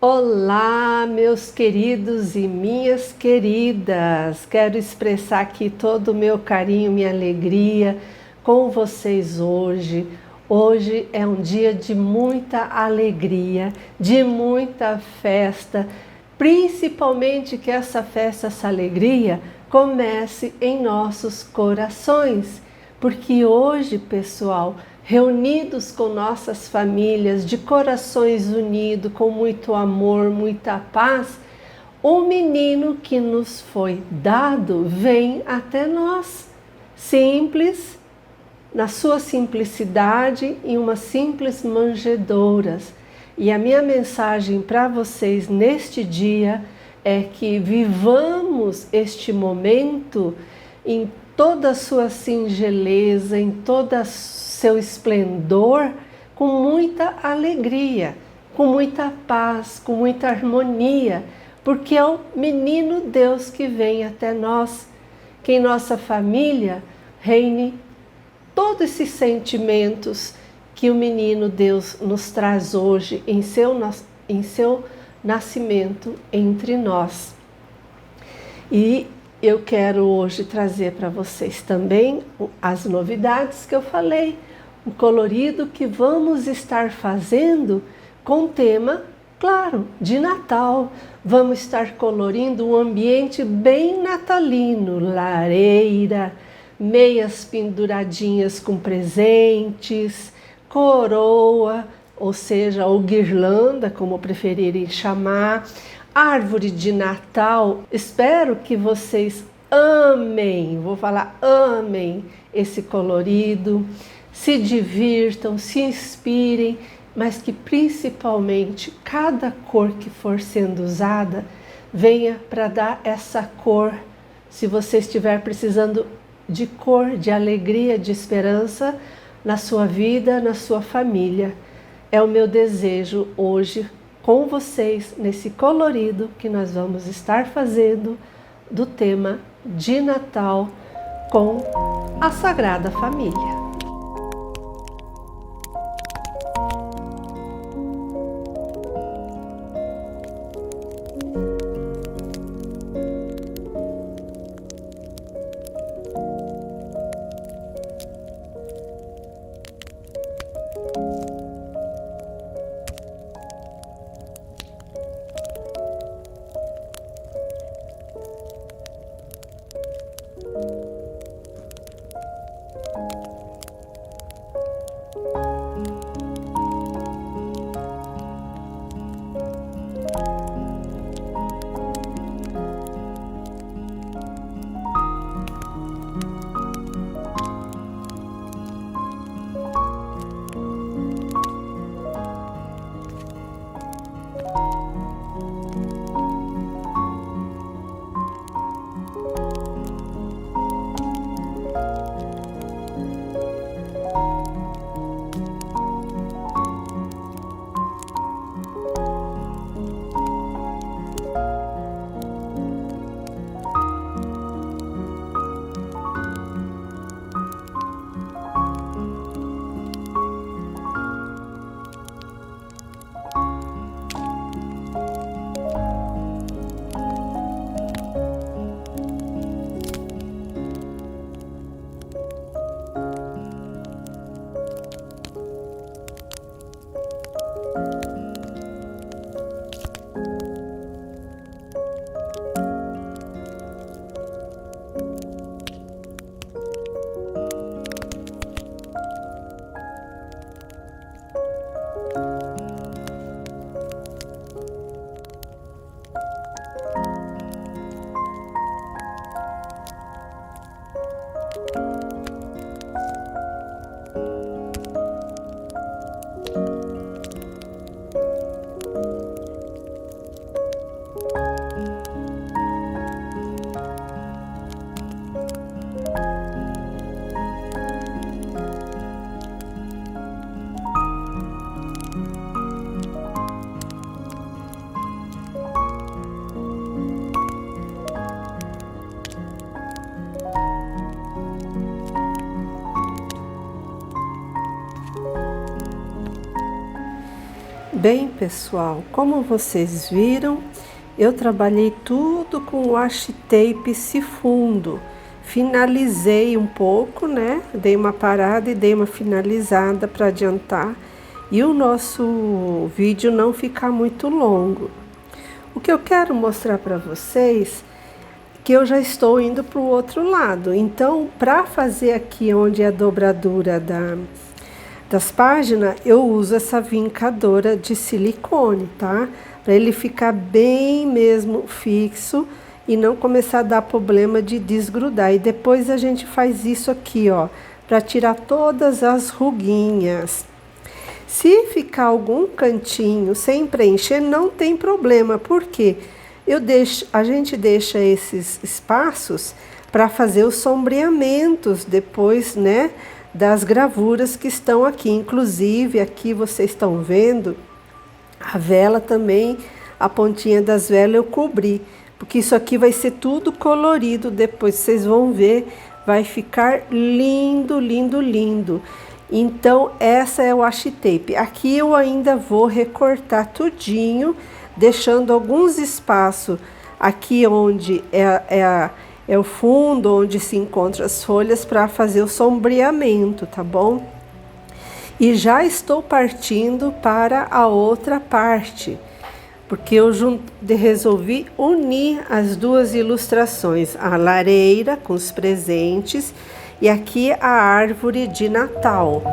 Olá, meus queridos e minhas queridas! Quero expressar aqui todo o meu carinho, minha alegria com vocês hoje. Hoje é um dia de muita alegria, de muita festa, principalmente que essa festa, essa alegria comece em nossos corações, porque hoje, pessoal, reunidos com nossas famílias, de corações unidos, com muito amor, muita paz, o menino que nos foi dado vem até nós, simples, na sua simplicidade, em uma simples manjedoura. E a minha mensagem para vocês neste dia é que vivamos este momento em toda a sua singeleza, em todo o seu esplendor, com muita alegria, com muita paz, com muita harmonia, porque é o menino Deus que vem até nós, que em nossa família reine todos esses sentimentos que o menino Deus nos traz hoje em seu nascimento entre nós. E eu quero hoje trazer para vocês também as novidades que eu falei, o colorido que vamos estar fazendo com o tema, claro, de Natal. Vamos estar colorindo um ambiente bem natalino, lareira, meias penduradinhas com presentes, coroa, ou seja, ou guirlanda, como preferirem chamar, árvore de Natal. Espero que vocês amem, vou falar amem esse colorido, se divirtam, se inspirem, mas que principalmente cada cor que for sendo usada venha para dar essa cor. Se você estiver precisando de cor, de alegria, de esperança na sua vida, na sua família, é o meu desejo hoje com vocês nesse colorido que nós vamos estar fazendo do tema de Natal com a Sagrada Família. Bem, pessoal, como vocês viram, eu trabalhei tudo com washi tape fundo. Finalizei um pouco, né? Dei uma parada e dei uma finalizada para adiantar e o nosso vídeo não ficar muito longo. O que eu quero mostrar para vocês é que eu já estou indo para o outro lado. Então, para fazer aqui onde é a dobradura das páginas, eu uso essa vincadora de silicone, tá? Para ele ficar bem mesmo fixo e não começar a dar problema de desgrudar. E depois a gente faz isso aqui, ó, para tirar todas as ruguinhas. Se ficar algum cantinho sem preencher, não tem problema, porque a gente deixa esses espaços para fazer os sombreamentos depois, né, das gravuras que estão aqui. Inclusive, aqui vocês estão vendo a vela também, a pontinha das velas eu cobri, porque isso aqui vai ser tudo colorido depois, vocês vão ver, vai ficar lindo, lindo, lindo. Então, essa é o washi tape. Aqui eu ainda vou recortar tudinho, deixando alguns espaços aqui onde é o fundo, onde se encontram as folhas, para fazer o sombreamento, tá bom? E já estou partindo para a outra parte, porque eu resolvi unir as duas ilustrações, a lareira com os presentes e aqui a árvore de Natal.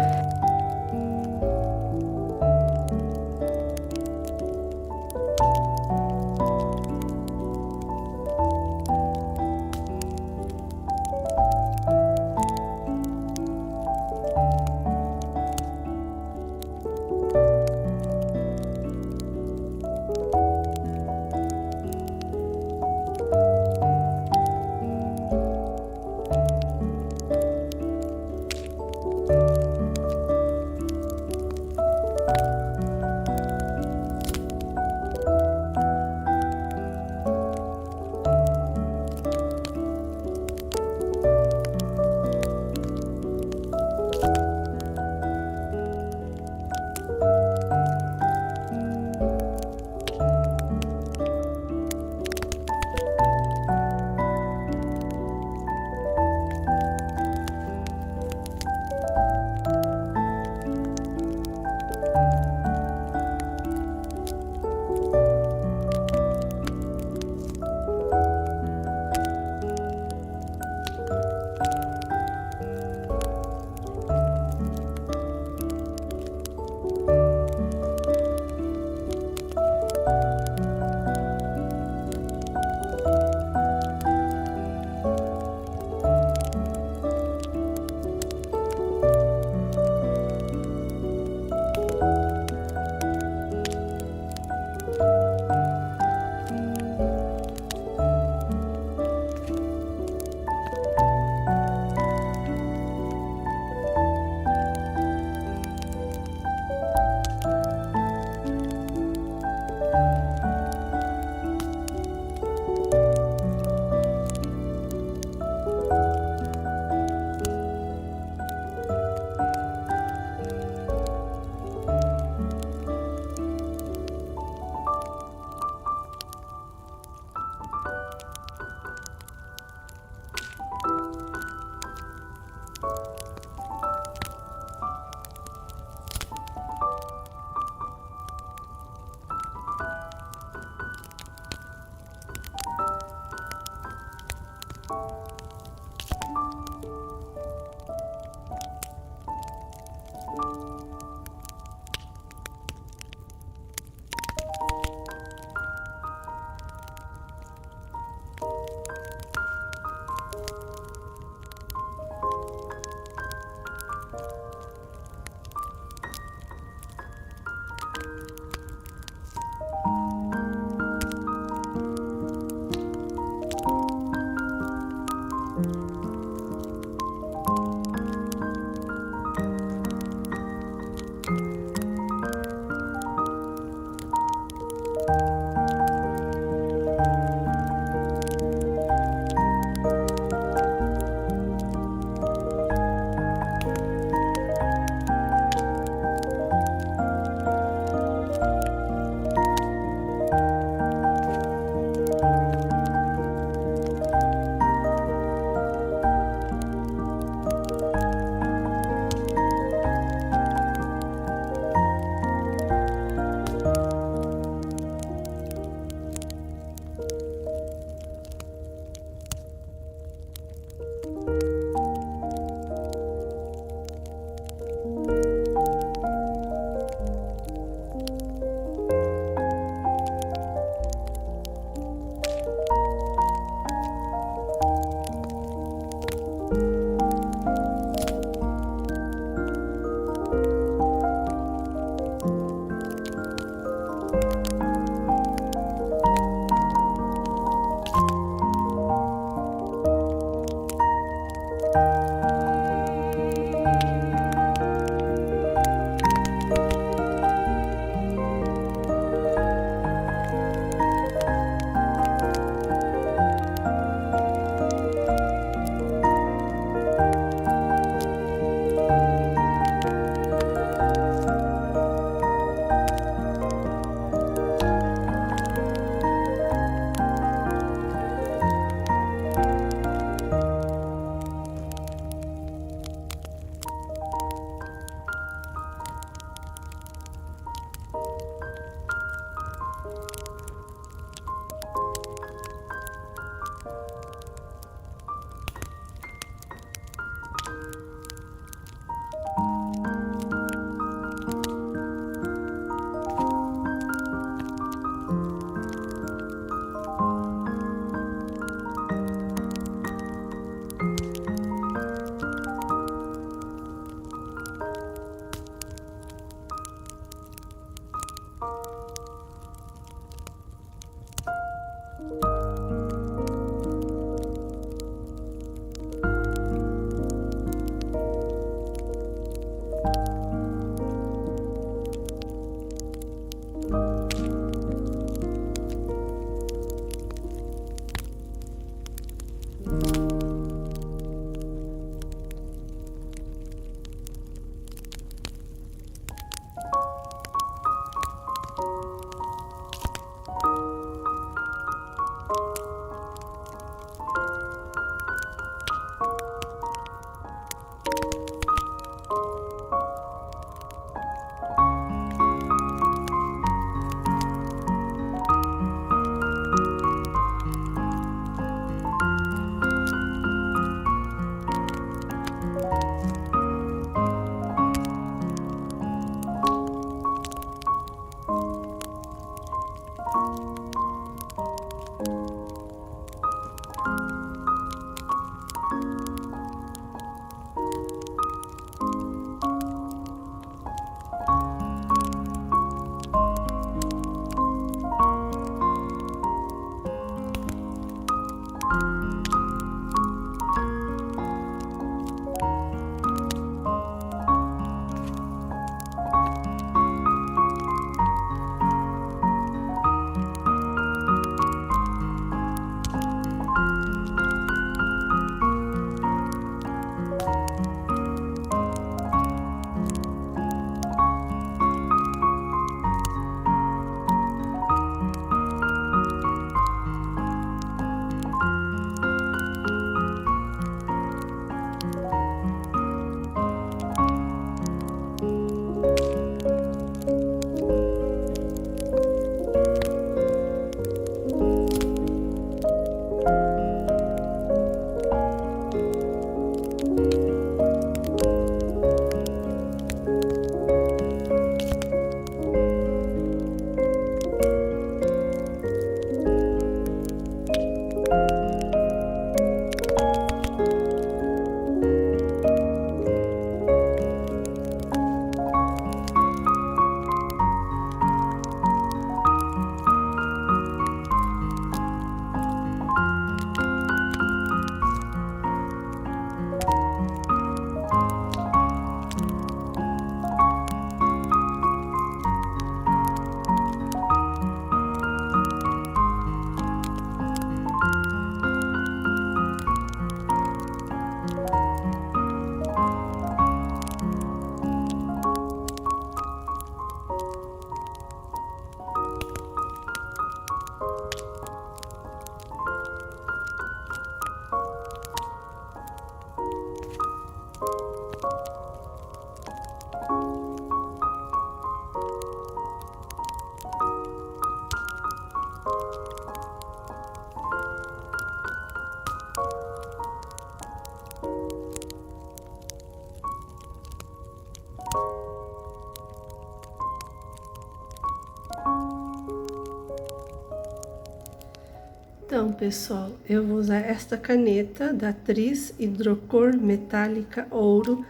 Então, pessoal, eu vou usar esta caneta da Tris Hidrocor Metálica Ouro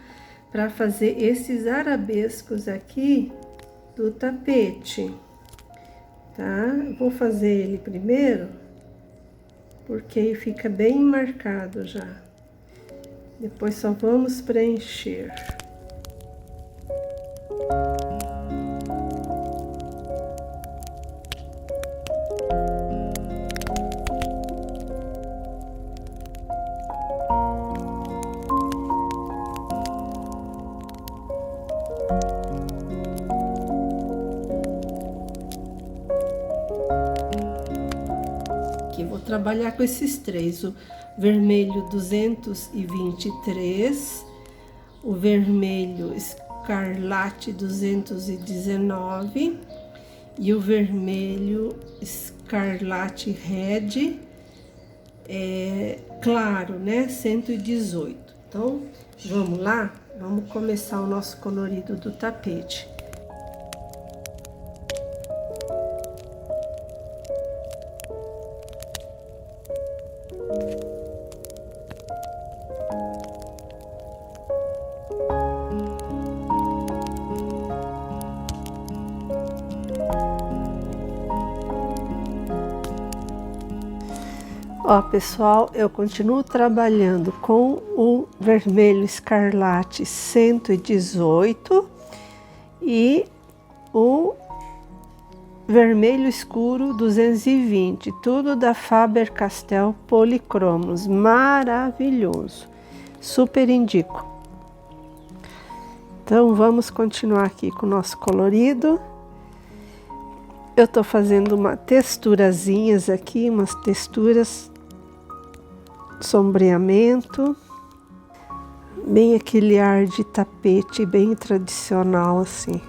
para fazer esses arabescos aqui do tapete, tá? Vou fazer ele primeiro, porque aí fica bem marcado já. Depois só vamos preencher. Vou trabalhar com esses três, o vermelho 223, o vermelho escarlate 219 e o vermelho escarlate red claro, né, 118. Então, vamos lá? Vamos começar o nosso colorido do tapete. Ó, pessoal, eu continuo trabalhando com o vermelho escarlate 118 e o vermelho escuro 220, tudo da Faber-Castell Policromos, maravilhoso, super indico. Então vamos continuar aqui com o nosso colorido. Eu tô fazendo uma texturazinhas aqui, umas texturas, sombreamento, bem aquele ar de tapete, bem tradicional assim.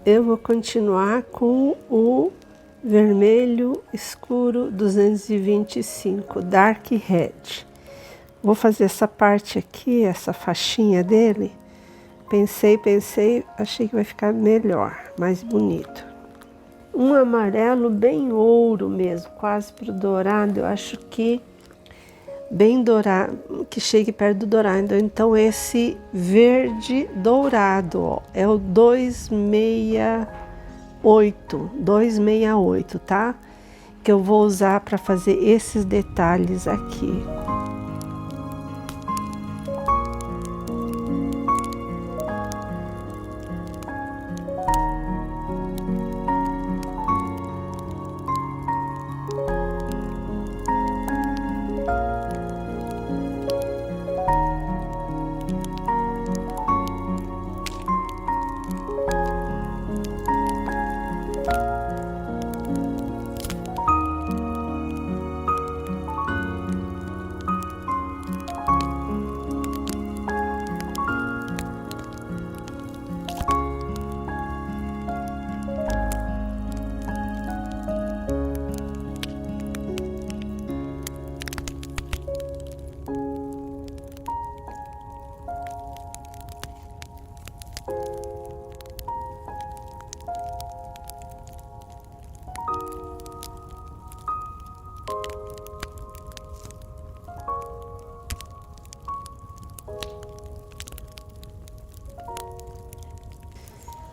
Eu vou continuar com o vermelho escuro 225, Dark Red. Vou fazer essa parte aqui, essa faixinha dele. Pensei, achei que vai ficar melhor, mais bonito. Um amarelo bem ouro mesmo, quase pro dourado, eu acho que bem dourado, que chegue perto do dourado. Então esse verde dourado, ó, é o 268, tá? Que eu vou usar para fazer esses detalhes aqui.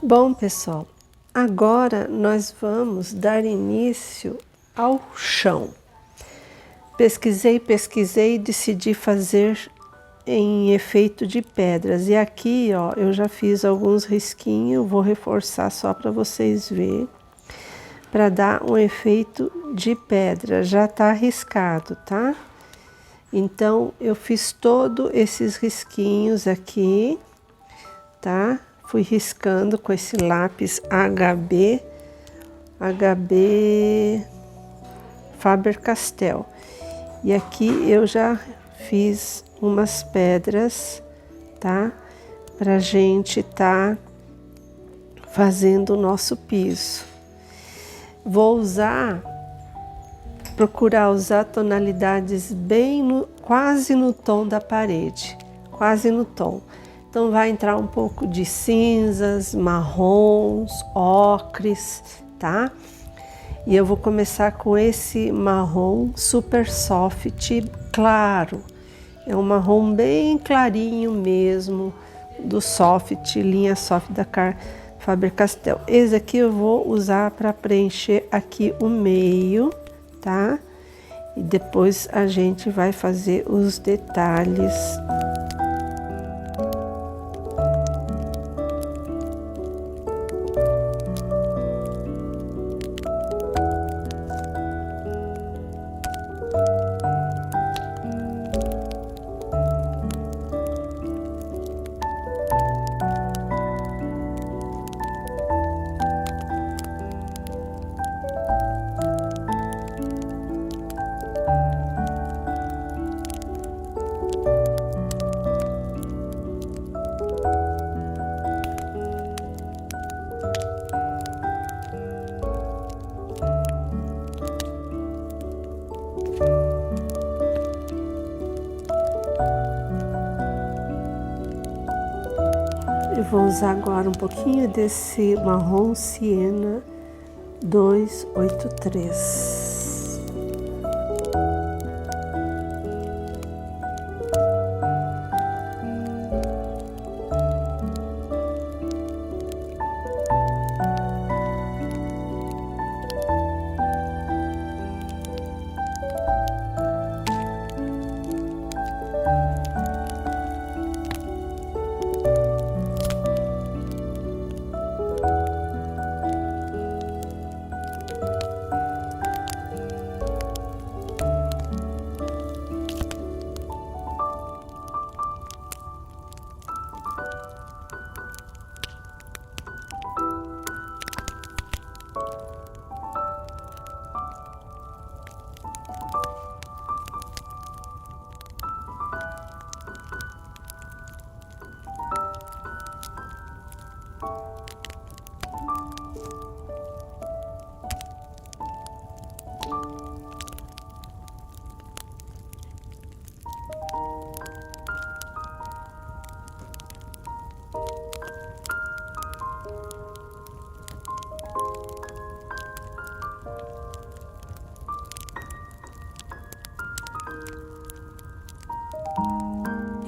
Bom, pessoal, agora nós vamos dar início ao chão. Pesquisei e decidi fazer em efeito de pedras. E aqui, ó, eu já fiz alguns risquinhos, vou reforçar só para vocês verem, para dar um efeito de pedra. Já tá riscado, tá? Então, eu fiz todos esses risquinhos aqui, tá? Fui riscando com esse lápis HB Faber-Castell. E aqui eu já fiz umas pedras, tá? Pra gente tá fazendo o nosso piso. Vou procurar usar tonalidades quase no tom da parede, quase no tom. Então vai entrar um pouco de cinzas, marrons, ocres, tá? E eu vou começar com esse marrom super soft, claro. É um marrom bem clarinho mesmo, do soft, linha soft da Faber-Castell. Esse aqui eu vou usar para preencher aqui o meio, tá? E depois a gente vai fazer os detalhes. Eu vou usar agora um pouquinho desse marrom siena 283.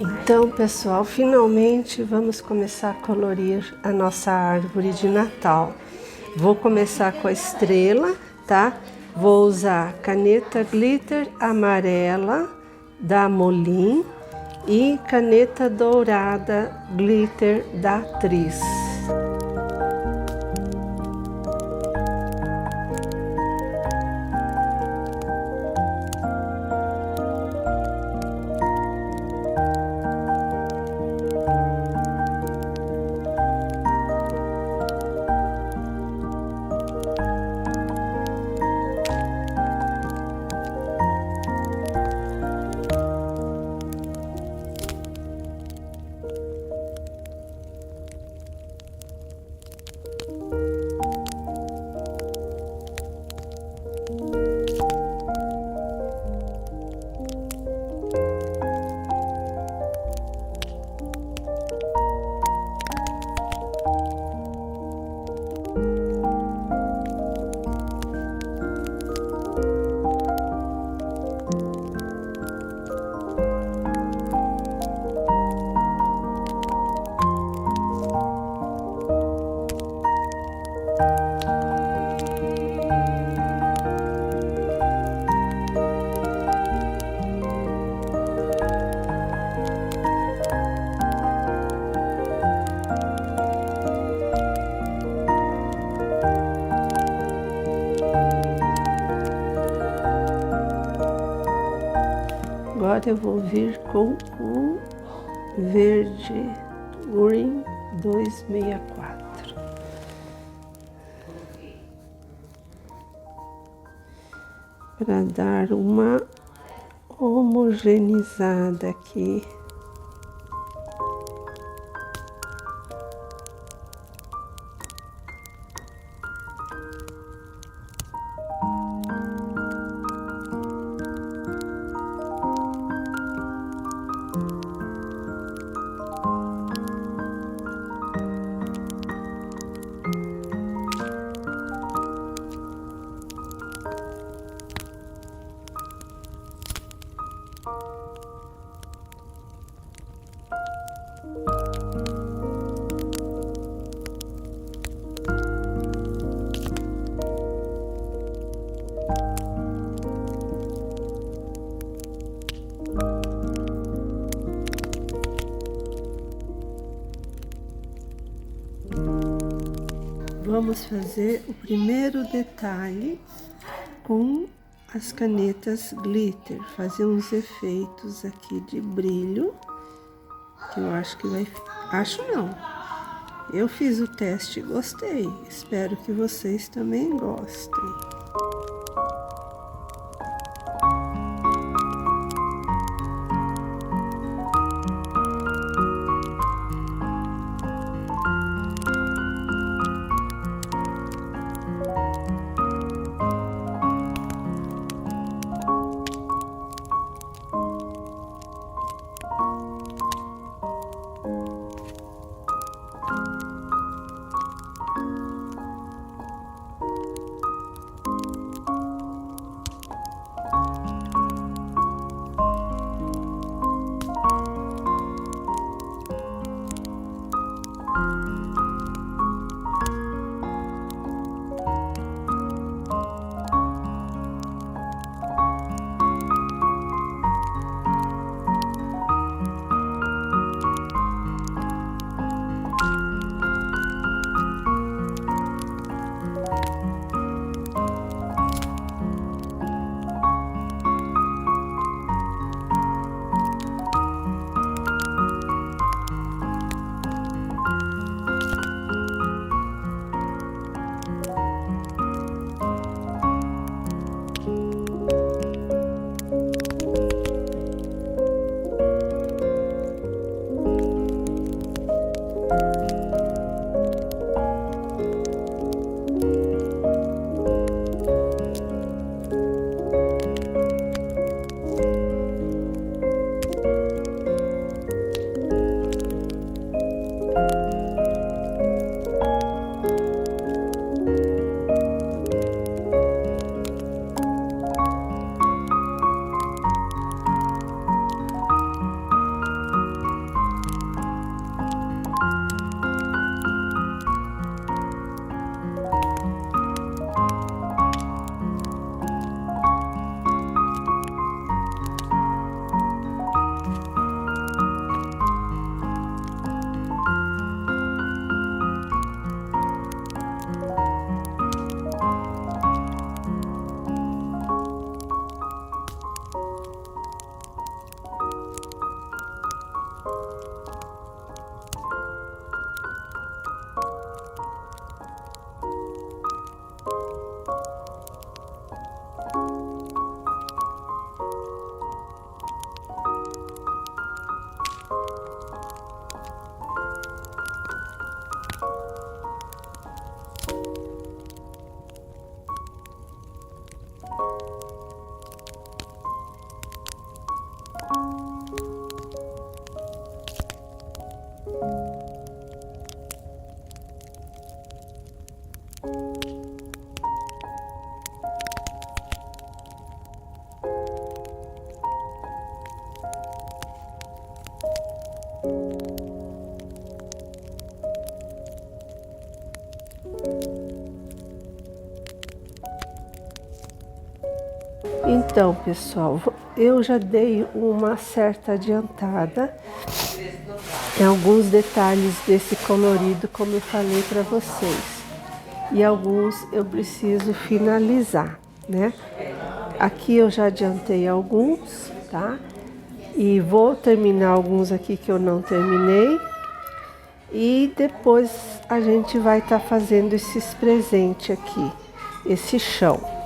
Então, pessoal, finalmente vamos começar a colorir a nossa árvore de Natal. Vou começar com a estrela, tá? Vou usar caneta glitter amarela da Molin e caneta dourada glitter da Atriz. Agora eu vou vir com o verde Green 264. Para dar uma homogeneizada aqui. Vamos fazer o primeiro detalhe com as canetas glitter, fazer uns efeitos aqui de brilho, que eu acho que vai... Acho não, eu fiz o teste e gostei, espero que vocês também gostem. Então, pessoal, eu já dei uma certa adiantada em alguns detalhes desse colorido, como eu falei para vocês. E alguns eu preciso finalizar, né? Aqui eu já adiantei alguns, tá? E vou terminar alguns aqui que eu não terminei. E depois a gente vai estar fazendo esses presentes aqui, esse chão.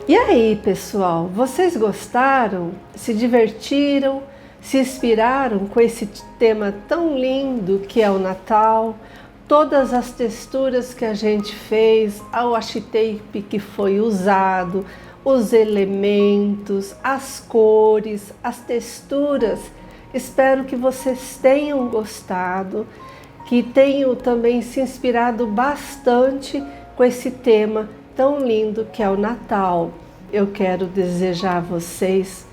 E aí, pessoal, vocês gostaram? Se divertiram? Se inspiraram com esse tema tão lindo que é o Natal? Todas as texturas que a gente fez, o washi tape que foi usado, os elementos, as cores, as texturas. Espero que vocês tenham gostado, que tenham também se inspirado bastante com esse tema tão lindo que é o Natal. Eu quero desejar a vocês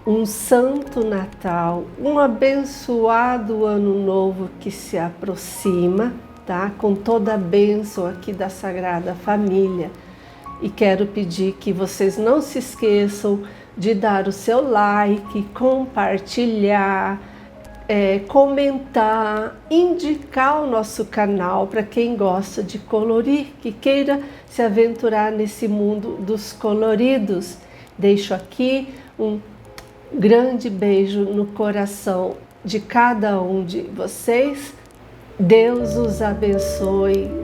um santo Natal, um abençoado Ano Novo que se aproxima, tá? Com toda a bênção aqui da Sagrada Família. E quero pedir que vocês não se esqueçam de dar o seu like, compartilhar, comentar, indicar o nosso canal para quem gosta de colorir, que queira se aventurar nesse mundo dos coloridos. Deixo aqui um grande beijo no coração de cada um de vocês. Deus os abençoe.